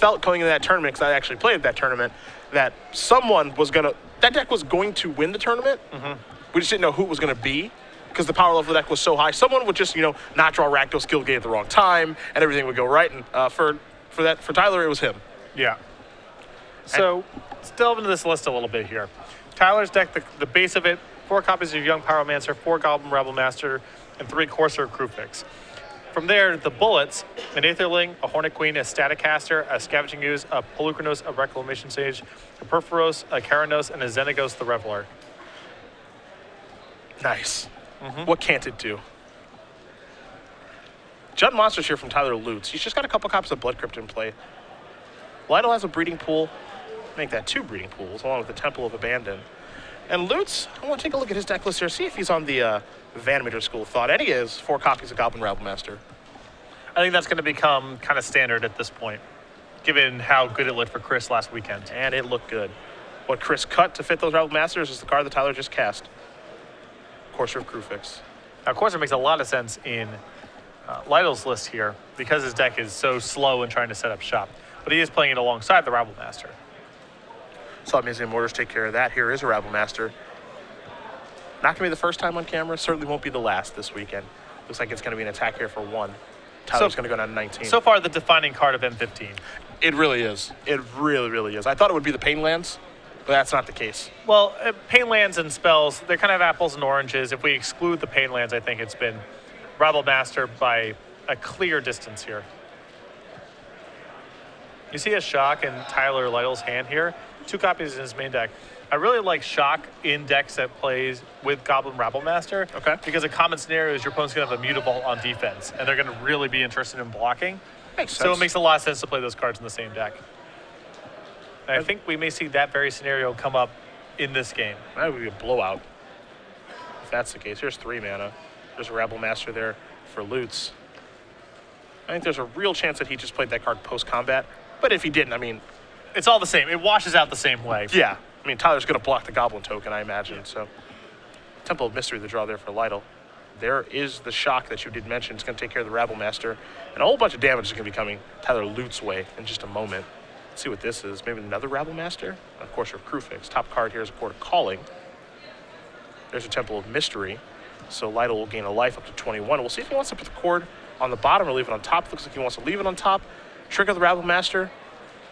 felt going into that tournament, because I actually played that tournament, that that deck was going to win the tournament. We just didn't know who it was going to be, because the power level of the deck was so high. Someone would just, not draw Rakdos Guildgate at the wrong time, and everything would go right. And for Tyler, it was him. Yeah. So let's delve into this list a little bit here. Tyler's deck, the base of it, 4 copies of Young Pyromancer, 4 Goblin Rebel Master, and 3 Courser Crewfix. From there, the bullets, an Aetherling, a Hornet Queen, a Staticaster, a Scavenging Ooze, a Polukranos, a Reclamation Sage, a Perforos, a Karanos, and a Xenagos the Reveler. Nice. What can't it do? Jund Monsters here from Tyler Lutes. He's just got a couple copies of Blood Crypt in play. Lytle has a breeding pool. Make that 2 breeding pools, along with the Temple of Abandon. And Lutes, I want to take a look at his deck list here, see if he's on the Vanimeter school of thought. And he is. 4 copies of Goblin Rabble Master. I think that's going to become kind of standard at this point, given how good it looked for Chris last weekend. And it looked good. What Chris cut to fit those Rabble Masters is the card that Tyler just cast. Courser of Crewfix. Now, Courser makes a lot of sense in Lytle's list here, because his deck is so slow in trying to set up shop. But he is playing it alongside the Rabble Master. Saw Museum Mortars take care of that. Here is a Rabble Master. Not going to be the first time on camera. Certainly won't be the last this weekend. Looks like it's going to be an attack here for 1. Tyler's going to go down to 19. So far, the defining card of M15. It really is. It really, really is. I thought it would be the Painlands, but that's not the case. Well, Painlands and spells, they're kind of apples and oranges. If we exclude the Painlands, I think it's been Rabble Master by a clear distance here. You see a Shock in Tyler Lytle's hand here. 2 copies in his main deck. I really like Shock in decks that plays with Goblin Rabble Master. Okay. Because a common scenario is your opponent's going to have a Mutavault on defense, and they're going to really be interested in blocking. Makes sense. So it makes a lot of sense to play those cards in the same deck. And I think we may see that very scenario come up in this game. That would be a blowout, if that's the case. Here's 3 mana. There's a Rabble Master there for Lutes. I think there's a real chance that he just played that card post-combat. But if he didn't, I mean... It's all the same. It washes out the same way. Yeah. I mean, Tyler's going to block the Goblin token, I imagine. Yeah. So, Temple of Mystery, the draw there for Lytle. There is the Shock that you did mention. It's going to take care of the Rabble Master. And a whole bunch of damage is going to be coming Tyler Lutes' way in just a moment. Let's see what this is. Maybe another Rabble Master? Of course, your Crewfix. Top card here is a Court of Calling. There's a Temple of Mystery. So Lytle will gain a life up to 21. We'll see if he wants to put the cord on the bottom or leave it on top. Looks like he wants to leave it on top. Trigger the Rabble Master.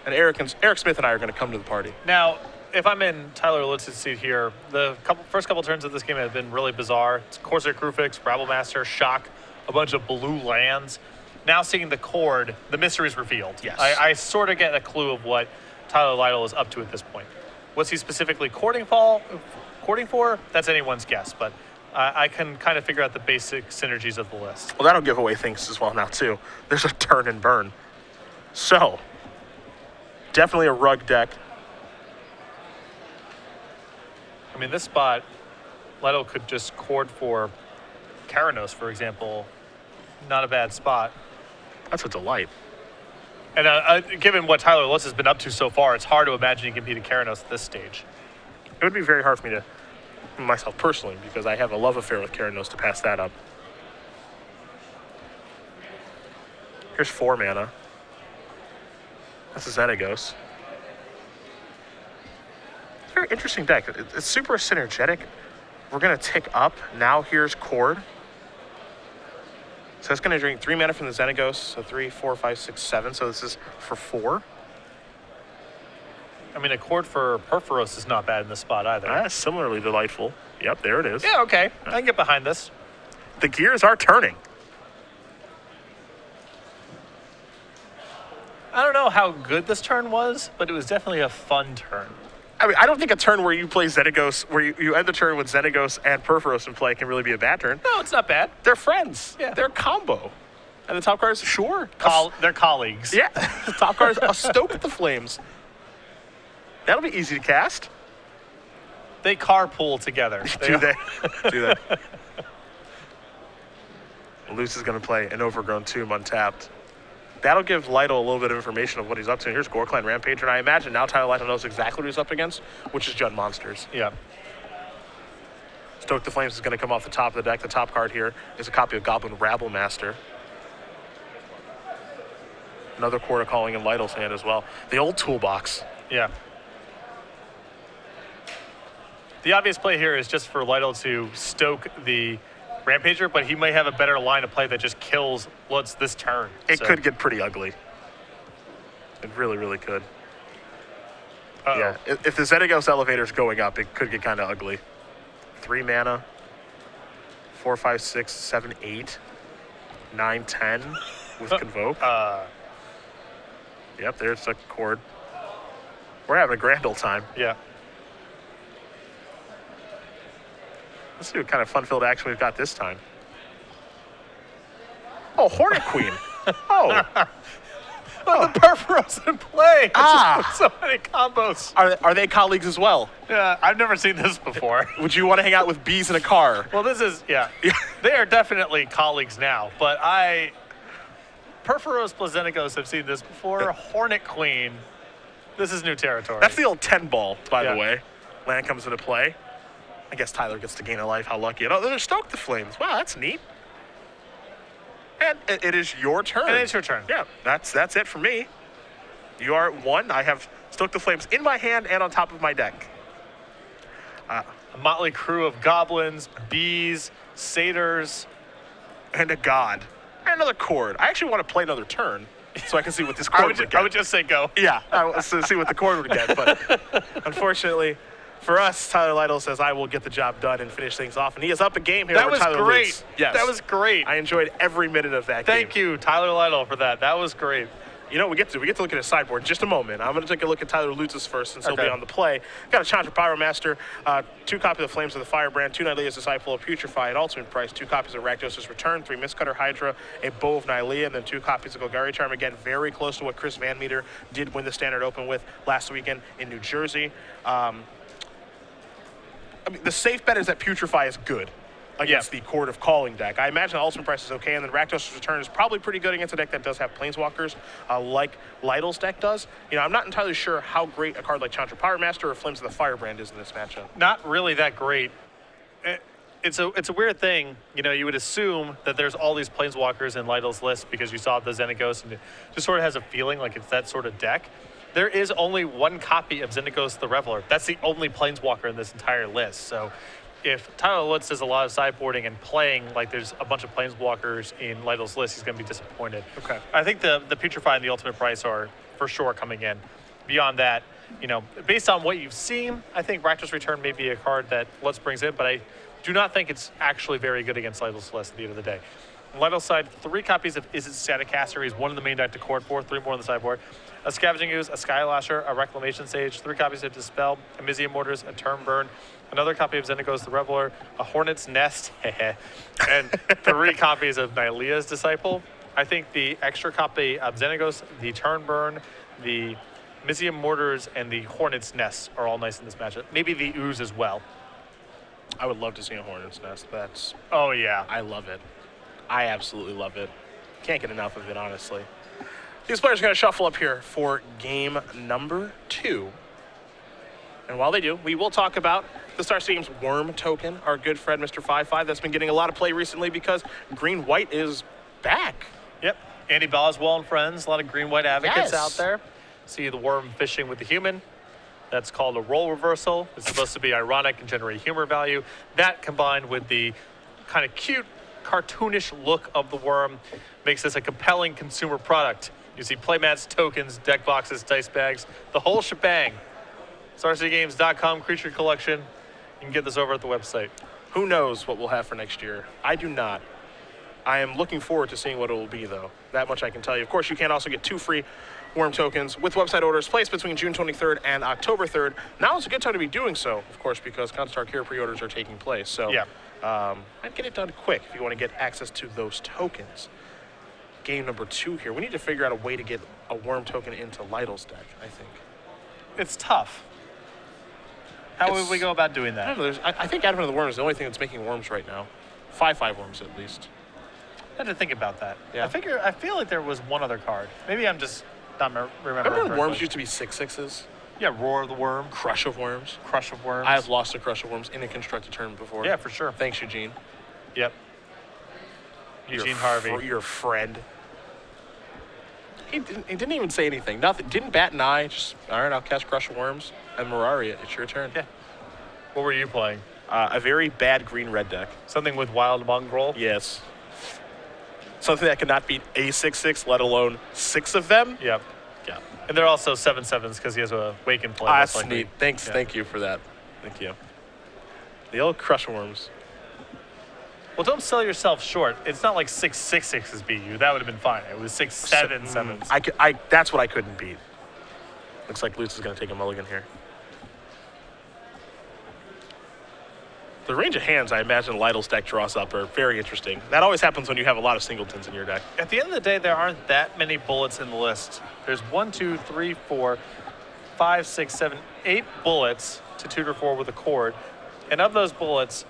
And Eric Smith and I are going to come to the party. Now, if I'm in Tyler Lutes' seat here, the first couple turns of this game have been really bizarre. It's Corsair Crewfix, Rabble Master, Shock, a bunch of blue lands. Now seeing the cord, the mystery is revealed. Yes. I sort of get a clue of what Tyler Lytle is up to at this point. What's he specifically courting for? That's anyone's guess, but I can kind of figure out the basic synergies of the list. Well, that'll give away things as well now, too. There's a turn and burn. So, definitely a rug deck. I mean, this spot, Lytle could just cord for Karanos, for example. Not a bad spot. That's a delight. And given what Tyler Lutz has been up to so far, it's hard to imagine he can beat a Karanos at this stage. It would be very hard for me to, myself personally, because I have a love affair with Karanos to pass that up. Here's 4 mana. That's a Xenagos. Very interesting deck. It's super synergetic. We're going to tick up. Now here's Cord. So it's going to drink 3 mana from the Xenagos. So 3, 4, 5, 6, 7. So this is for 4. I mean, a Cord for Perforos is not bad in this spot either. That's similarly delightful. Yep, there it is. Yeah, okay. I can get behind this. The gears are turning. I don't know how good this turn was, but it was definitely a fun turn. I mean, I don't think a turn where you play Xenagos, where you end the turn with Xenagos and Perforos in play can really be a bad turn. No, it's not bad. They're friends. Yeah. They're a combo. And the top card is, sure. They're colleagues. Yeah. The top card is a Stoke the Flames. That'll be easy to cast. They carpool together. Do they? Do they? Luce is going to play an Overgrown Tomb untapped. That'll give Lytle a little bit of information of what he's up to. Here's Goreclan Rampager, and I imagine now Tyler Lytle knows exactly what he's up against, which is Jund Monsters. Yeah. Stoke the Flames is going to come off the top of the deck. The top card here is a copy of Goblin Rabble Master. Another quarter calling in Lytle's hand as well. The old toolbox. Yeah. The obvious play here is just for Lytle to stoke the Rampager, but he may have a better line of play that just kills Lutz this turn. It could get pretty ugly. It really, really could. Uh-oh. Yeah, if the Xenagos elevator is going up, it could get kind of ugly. 3 mana, 4, 5, 6, 7, 8, 9, 10 with Convoke. Yep, there's a chord. We're having a grand old time. Yeah. Let's see what kind of fun-filled action we've got this time. Oh, Hornet Queen. Oh. Oh, the Perforos in play. Ah. So many combos. Are they colleagues as well? Yeah, I've never seen this before. Would you want to hang out with bees in a car? Well, this is, yeah. They are definitely colleagues now, but Perforos plus Xenagos have seen this before. Hornet Queen. This is new territory. That's the old 10 ball, by the way. Land comes into play. I guess Tyler gets to gain a life. How lucky. Oh, they're Stoke the Flames. Wow, that's neat. And it is your turn. And it's your turn. Yeah, that's it for me. You are 1. I have Stoke the Flames in my hand and on top of my deck. A motley crew of goblins, bees, satyrs. And a god. And another chord. I actually want to play another turn so I can see what this chord would get. I would just say go. Yeah, so see what the chord would get. But unfortunately, for us, Tyler Lytle says, I will get the job done and finish things off. And he is up a game here. That was Tyler great. Lutes. Yes. That was great. I enjoyed every minute of that game. Thank you, Tyler Lytle, for that. That was great. You know, we get to look at his sideboard in just a moment. I'm going to take a look at Tyler Lutes' first, since he'll be on the play. Got a Chandra Pyromaster, 2 copies of Flames of the Firebrand, 2 Nylea's Disciple of Putrefy at ultimate price, 2 copies of Rakdos' Return, 3 Mistcutter Hydra, a Bow of Nylea, and then 2 copies of Golgari Charm. Again, very close to what Chris Van Meter did win the Standard Open with last weekend in New Jersey. I mean, the safe bet is that Putrefy is good against the Chord of Calling deck. I imagine the ultimate price is okay, and then Rakdos' Return is probably pretty good against a deck that does have Planeswalkers, like Lytle's deck does. You know, I'm not entirely sure how great a card like Chandra Pyromaster or Flames of the Firebrand is in this matchup. Not really that great. It's a weird thing. You know, you would assume that there's all these Planeswalkers in Lytle's list because you saw the Xenagos, and it just sort of has a feeling like it's that sort of deck. There is only 1 copy of Xenagos the Reveler. That's the only Planeswalker in this entire list. So if Tyler Lutz does a lot of sideboarding and playing like there's a bunch of Planeswalkers in Lytle's list, he's going to be disappointed. Okay. I think the Putrefy and the ultimate price are for sure coming in. Beyond that, you know, based on what you've seen, I think Rakdos' Return may be a card that Lutz brings in, but I do not think it's actually very good against Lytle's list at the end of the day. On Lytle's side, 3 copies of Is It Staticaster. He's 1 in the main deck to chord for, 3 more on the sideboard. A Scavenging Ooze, a Skylasher, a Reclamation Sage, 3 copies of Dispel, a Mizzium Mortars, a Turn Burn, another copy of Xenagos the Reveler, a Hornet's Nest, and 3 copies of Nylea's Disciple. I think the extra copy of Xenagos, the Turn Burn, the Mizzium Mortars, and the Hornet's Nest are all nice in this matchup. Maybe the Ooze as well. I would love to see a Hornet's Nest. That's... Oh, yeah. I love it. I absolutely love it. Can't get enough of it, honestly. These players are going to shuffle up here for game number 2. And while they do, we will talk about the Star Stadium's Worm token, our good friend, Mr. 5-5, that's been getting a lot of play recently because green-white is back. Yep. Andy Boswell and friends, a lot of green-white advocates Yes. out there. See the worm fishing with the human. That's called a role reversal. It's supposed to be ironic and generate humor value. That combined with the kind of cute, cartoonish look of the worm makes this a compelling consumer product. You see playmats, tokens, deck boxes, dice bags, the whole shebang. StarCityGames.com creature collection. You can get this over at the website. Who knows what we'll have for next year? I do not. I am looking forward to seeing what it will be, though. That much I can tell you. Of course, you can also get 2 free Worm tokens with website orders placed between June 23rd and October 3rd. Now is a good time to be doing so, of course, because Constar Cure pre-orders are taking place. So Yeah. I'd get it done quick if you want to get access to those tokens. Game number 2 here. We need to figure out a way to get a Worm token into Lytle's deck, I think. It's tough. How would we go about doing I that? don't know. I think Advent of the Worm is the only thing that's making worms right now. 5/5 worms, at least. I had to think about that. Yeah. I feel like there was one other card. Maybe I'm just not remembering. Remember when worms correctly. used to be 6/6s? Yeah, Roar of the Worm, Crush of Worms. Crush of Worms. I have lost a Crush of Worms in a constructed tournament before. Yeah, for sure. Thanks, Eugene. Yep. Eugene Harvey. Your friend. He didn't even say anything. Nothing. Didn't bat an eye. Just, all right, I'll cast Crush Worms. And Mirari, it's your turn. Yeah. What were you playing? A very bad green-red deck. Something with Wild Mongrel? Yes. Something that cannot beat a 6/6, let alone 6 of them. Yep. Yeah. And they're also 7/7s because he has a Wake and Play. That's neat. Thanks. Yeah. Thank you for that. Thank you. The old Crush Worms. Well, don't sell yourself short. It's not like 6/6/6s beat you. That would have been fine. It was 6/7/7s. That's what I couldn't beat. Looks like Lutes is going to take a mulligan here. The range of hands I imagine Lytle's deck draws up are very interesting. That always happens when you have a lot of singletons in your deck. At the end of the day, there aren't that many bullets in the list. There's 1, 2, 3, 4, 5, 6, 7, 8 bullets to tutor for with a cord. And of those bullets,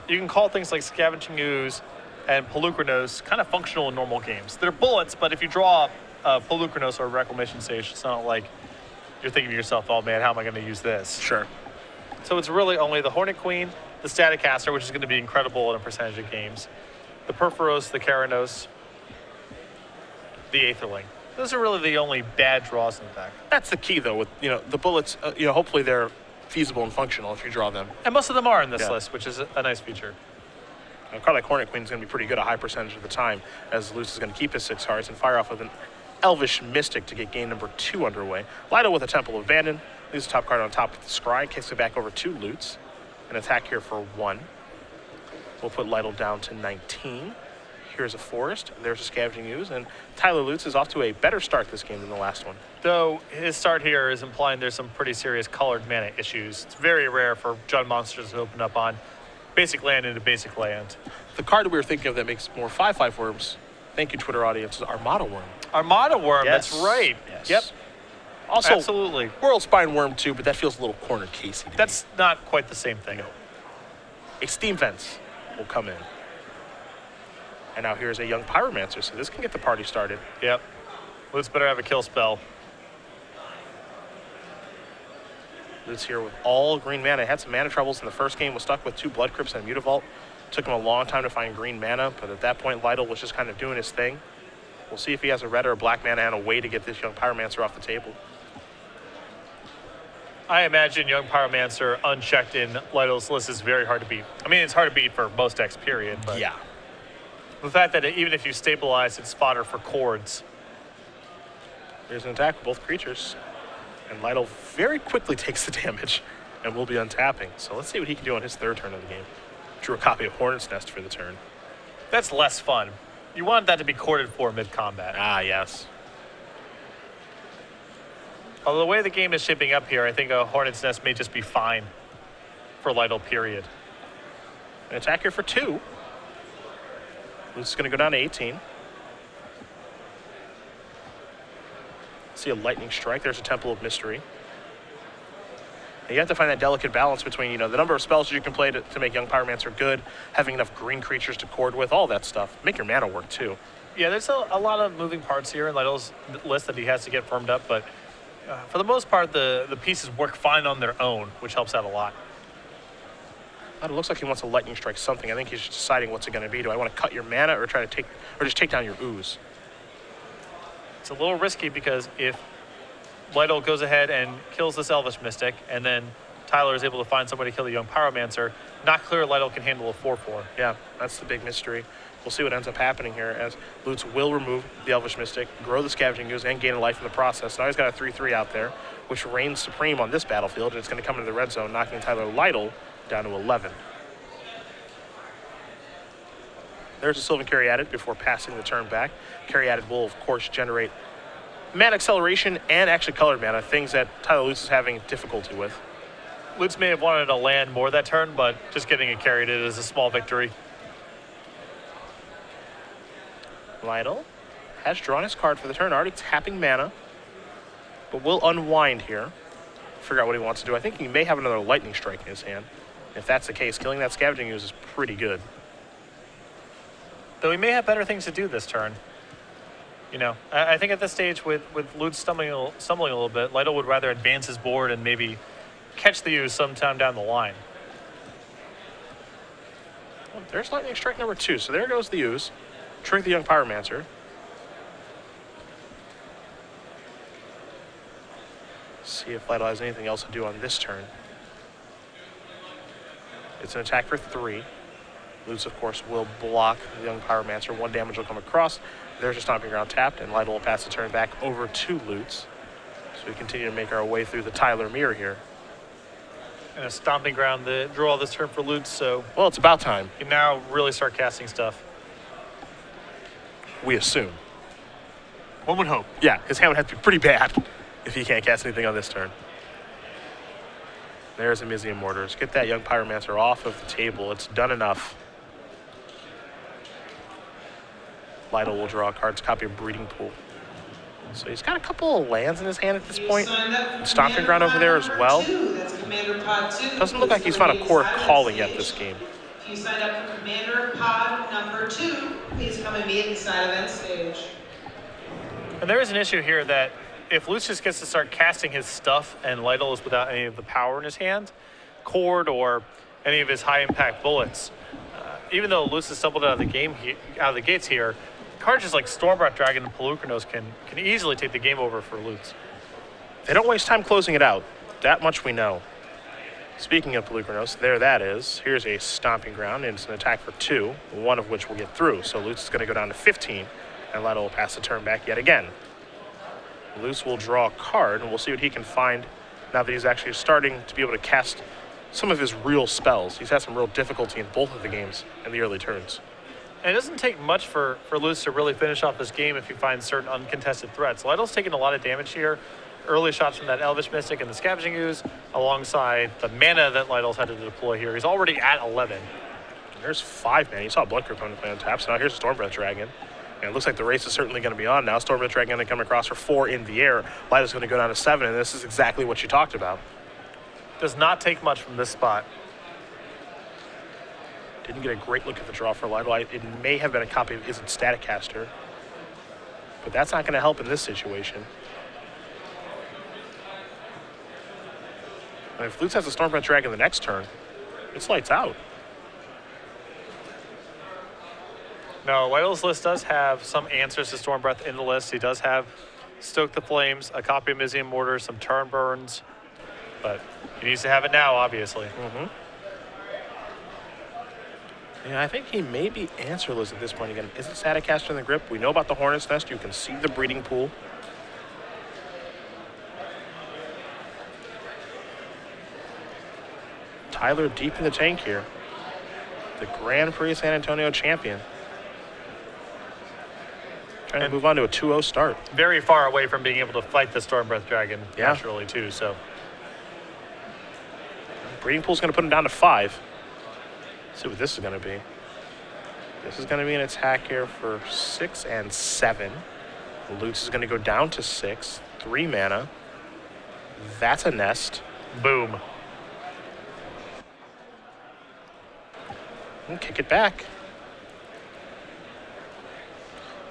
you can call things like Scavenging Ooze and Pelucranos kind of functional in normal games. They're bullets, but if you draw a Pelucranos or a Reclamation Sage, it's not like you're thinking to yourself, oh man, how am I going to use this? Sure. So it's really only the Hornet Queen, the Staticaster, which is going to be incredible in a percentage of games, the Perforos, the Keranos, the Aetherling. Those are really the only bad draws in the deck. That's the key, though, with the bullets. Hopefully they're feasible and functional if you draw them. And most of them are in this list, which is a nice feature. A card like Hornet Queen is going to be pretty good a high percentage of the time, as Lutes is going to keep his 6 hearts and fire off with an Elvish Mystic to get game number 2 underway. Lytle with a Temple of Abandon, leaves the top card on top with the Scry, kicks it back over to Lutes. An attack here for 1. We'll put Lytle down to 19. Here's a Forest, there's a Scavenging Ooze, and Tyler Lutes is off to a better start this game than the last one. Though his start here is implying there's some pretty serious colored mana issues. It's very rare for Jund monsters to open up on basic land into basic land. The card that we were thinking of that makes more 5/5 worms, thank you Twitter audience, is Armada Worm. Armada Worm, yes. That's right. Yes. Yep. Also, absolutely. World Spine Worm too, but that feels a little corner casey. That's not quite the same thing. No. A Steam Fence will come in. And now here's a young Pyromancer, so this can get the party started. Yep. Lutes better have a kill spell. Lutes here with all green mana. Had some mana troubles in the first game, was stuck with 2 Blood Crypts and a Mutavault. Took him a long time to find green mana, but at that point Lytle was just kind of doing his thing. We'll see if he has a red or a black mana and a way to get this young Pyromancer off the table. I imagine young Pyromancer unchecked in Lytle's list is very hard to beat. I mean, it's hard to beat for most decks, period. But yeah. The fact that even if you stabilize, it's fodder for cords. There's an attack with both creatures. And Lytle very quickly takes the damage and will be untapping. So let's see what he can do on his 3rd turn of the game. Drew a copy of Hornet's Nest for the turn. That's less fun. You want that to be corded for mid-combat. Ah, yes. Although the way the game is shaping up here, I think a Hornet's Nest may just be fine for Lytle, period. An attack here for 2. This is going to go down to 18. See a Lightning Strike. There's a Temple of Mystery. And you have to find that delicate balance between, the number of spells you can play to make young Pyromancer good, having enough green creatures to cord with, all that stuff. Make your mana work, too. Yeah, there's a lot of moving parts here in Lytle's list that he has to get firmed up, but for the most part, the pieces work fine on their own, which helps out a lot. It looks like he wants a Lightning Strike something. I think he's just deciding what's it going to be. Do I want to cut your mana or just take down your ooze? It's a little risky because if Lytle goes ahead and kills this Elvish Mystic, and then Tyler is able to find somebody to kill the young Pyromancer, not clear Lytle can handle a 4/4. Yeah, that's the big mystery. We'll see what ends up happening here as Lutes will remove the Elvish Mystic, grow the Scavenging Ooze, and gain a life in the process. Now he's got a 3/3 out there, which reigns supreme on this battlefield, and it's going to come into the red zone, knocking Tyler Lytle down to 11. There's a Sylvan Caryatid before passing the turn back. Caryatid will, of course, generate mana acceleration and actually colored mana, things that Tyler Lutes is having difficulty with. Lutes may have wanted to land more that turn, but just getting it carried is a small victory. Lytle has drawn his card for the turn, already tapping mana, but will unwind here. Figure out what he wants to do. I think he may have another Lightning Strike in his hand. If that's the case, killing that Scavenging Ooze is pretty good. Though he may have better things to do this turn. I think at this stage with Lutes stumbling a little bit, Lytle would rather advance his board and maybe catch the Ooze sometime down the line. Well, there's Lightning Strike number 2, so there goes the Ooze. Trick the young Pyromancer. See if Lytle has anything else to do on this turn. It's an attack for 3. Lutes, of course, will block the young Pyromancer. 1 damage will come across. There's a Stomping Ground tapped, and Lytle will pass the turn back over to Lutes. So we continue to make our way through the Tyler mirror here. And a Stomping Ground to draw this turn for Lutes, so Well, it's about time, you can now really start casting stuff. we assume. One would hope. Yeah, his hand would have to be pretty bad if he can't cast anything on this turn. There's Amizium Mortars. Get that young Pyromancer off of the table. It's done enough. Lytle will draw a card to copy of Breeding Pool. So he's got a couple of lands in his hand at this point. Stomping Ground over there as well. Doesn't look like he's found a core calling yet this game. If you signed up for Commander Pod number 2, please come and meet inside of end stage. And there is an issue here that if Lutes just gets to start casting his stuff and Lytle is without any of the power in his hand, Cord or any of his high-impact bullets, even though Lutes has stumbled out of the gates here, cards just like Stormbreath Dragon and Pelucranos can easily take the game over for Lutes. They don't waste time closing it out. That much we know. Speaking of Pelucranos, there that is. Here's a Stomping Ground, and it's an attack for 2, 1 of which will get through. So Lutes is going to go down to 15, and Lytle will pass the turn back yet again. Lutes will draw a card, and we'll see what he can find now that he's actually starting to be able to cast some of his real spells. He's had some real difficulty in both of the games in the early turns. And it doesn't take much for Lutes to really finish off this game if you find certain uncontested threats. Lytle's taking a lot of damage here. Early shots from that Elvish Mystic and the Scavenging Ooze, alongside the mana that Lytle's had to deploy here. He's already at 11. There's 5 mana. You saw Blood Crypt on the play on tap, so now here's Stormbreath Dragon. And it looks like the race is certainly going to be on now. Stormbreath Dragon going to come across for 4 in the air. Lytle's going to go down to 7, and this is exactly what you talked about. Does not take much from this spot. Didn't get a great look at the draw for Lytle. It may have been a copy of Isn't Static Caster, but that's not going to help in this situation. And if Lutes has a Stormbreath Dragon the next turn, it's lights out. No, Lytle's list does have some answers to Stormbreath in the list. He does have Stoke the Flames, a copy of Amizium Mortar, some Turn Burns, but he needs to have it now, obviously. Yeah, I think he may be answerless at this point again. Isn't Static Caster in the grip? We know about the Hornet's Nest. You can see the Breeding Pool. Tyler deep in the tank here. The Grand Prix San Antonio champion. Trying to move on to a 2-0 start. Very far away from being able to fight the Stormbreath Dragon naturally, too. So Breeding Pool's going to put him down to 5. Let's see what this is going to be. This is going to be an attack here for 6 and 7. Lutes is going to go down to 6. 3 mana. That's a nest. boom. And kick it back.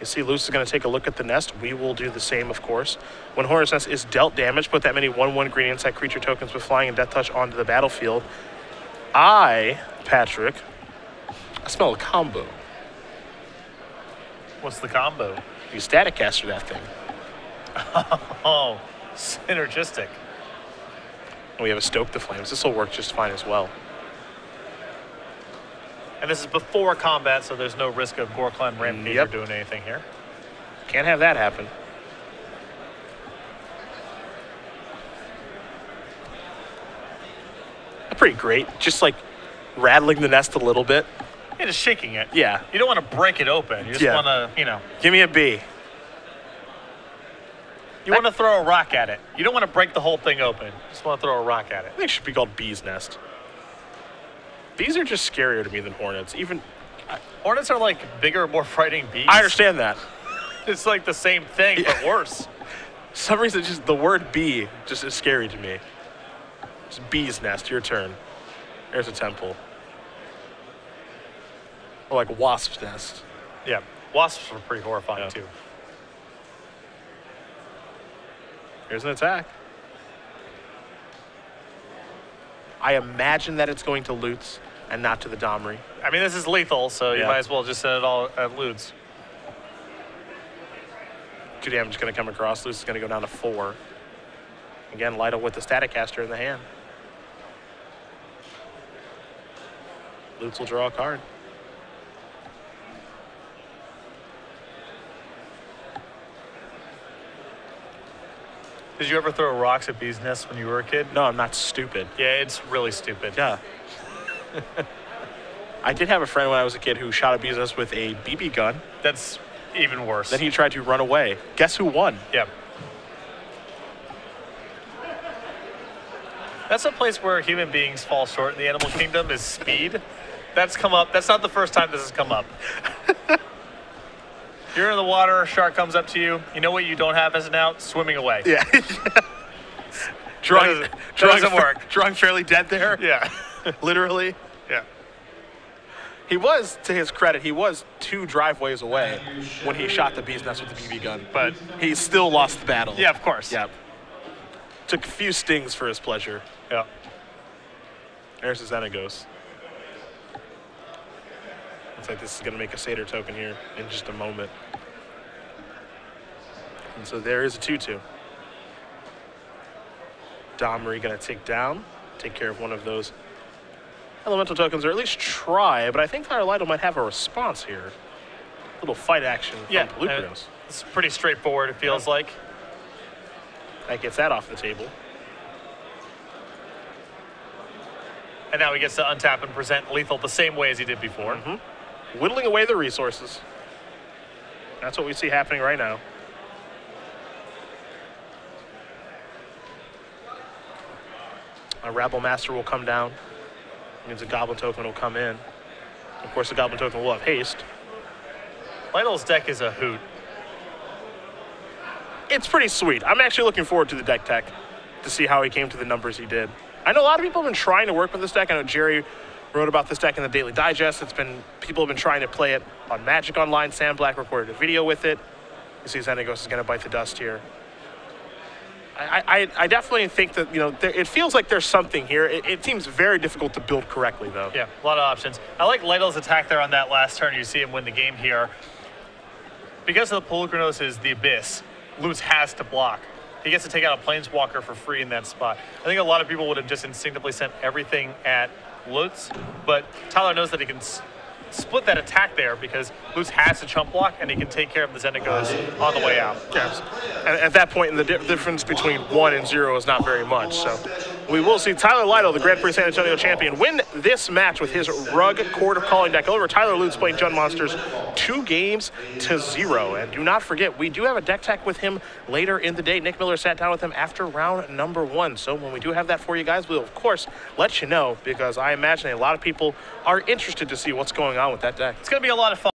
You see Lutes is going to take a look at the nest. We will do the same, of course. When Hornet's Nest is dealt damage, put that many 1/1 green inside creature tokens with flying and death touch onto the battlefield. Patrick, I smell a combo. What's the combo? You Static Caster that thing. Oh, synergistic. And we have a Stoke the Flames. This will work just fine as well. And this is before combat, so there's no risk of Gorklan Rampage or doing anything here. Can't have that happen. Pretty great. Just like rattling the nest a little bit. Yeah, just shaking it. Yeah. You don't want to break it open. You just want to, you know. Give me a B. You want to throw a rock at it. You don't want to break the whole thing open. You just want to throw a rock at it. I think it should be called Bee's Nest. Bees are just scarier to me than hornets. Hornets are like bigger, more frightening bees. I understand that. It's like the same thing, but worse. For some reason, just the word bee just is scary to me. Just Bee's Nest, your turn. There's a temple. Or like Wasp's Nest. Yeah, wasps are pretty horrifying too. Here's an attack. I imagine that it's going to Lutes and not to the Domri. I mean, this is lethal, so you might as well just send it all at Lutes. 2 damage is going to come across. Lutes is going to go down to 4. Again, Lytle with the Staticaster in the hand. Lutes will draw a card. Did you ever throw rocks at bees' nests when you were a kid? No, I'm not stupid. Yeah, it's really stupid. Yeah. I did have a friend when I was a kid who shot a bee's nest with a BB gun. That's even worse. Then he tried to run away. Guess who won? Yeah. That's a place where human beings fall short in the animal kingdom is speed. That's come up. That's not the first time this has come up. You're in the water, a shark comes up to you. You know what you don't have as an out? Swimming away. Yeah. doesn't work. Drunk fairly dead there. Yeah. Literally. Yeah. He was, to his credit, he was 2 driveways away when he shot the bee's nest with the BB gun. But he still lost the battle. Yeah, of course. Yeah. Took a few stings for his pleasure. Yeah. There's the Xenagos. Looks like this is going to make a Satyr token here in just a moment. And so there is a 2-2. Domri going to take care of one of those elemental tokens, or at least try, but I think Tyler Lytle might have a response here. A little fight action from Pelucranos. It's pretty straightforward, it feels like. That gets that off the table. And now he gets to untap and present Lethal the same way as he did before. Whittling away the resources. That's what we see happening right now. A Rabble Master will come down. Means a Goblin token will come in. Of course, the Goblin token will have haste. Lytle's deck is a hoot. It's pretty sweet. I'm actually looking forward to the deck tech to see how he came to the numbers he did. I know a lot of people have been trying to work with this deck. I know Jerry wrote about this deck in the Daily Digest. People have been trying to play it on Magic Online. Sam Black recorded a video with it. You see Xenagos is going to bite the dust here. I definitely think that, it feels like there's something here. It seems very difficult to build correctly, though. Yeah, a lot of options. I like Lytle's attack there on that last turn. You see him win the game here. Because of the Pelucranos is the Abyss, Lutes has to block. He gets to take out a Planeswalker for free in that spot. I think a lot of people would have just instinctively sent everything at Lutes, but Tyler knows that he can split that attack there because Lutes has to chump block and he can take care of the Xenagos on the way out. Yes. And at that point, the difference between 1 and 0 is not very much. So we will see Tyler Lytle, the Grand Prix San Antonio champion, win this match with his Rug Court of Calling deck over Tyler Lutes playing Jund Monsters 2-0. And do not forget, we do have a deck tech with him later in the day. Nick Miller sat down with him after round number 1. So when we do have that for you guys, we'll of course let you know, because I imagine a lot of people are interested to see what's going on with that deck. It's going to be a lot of fun.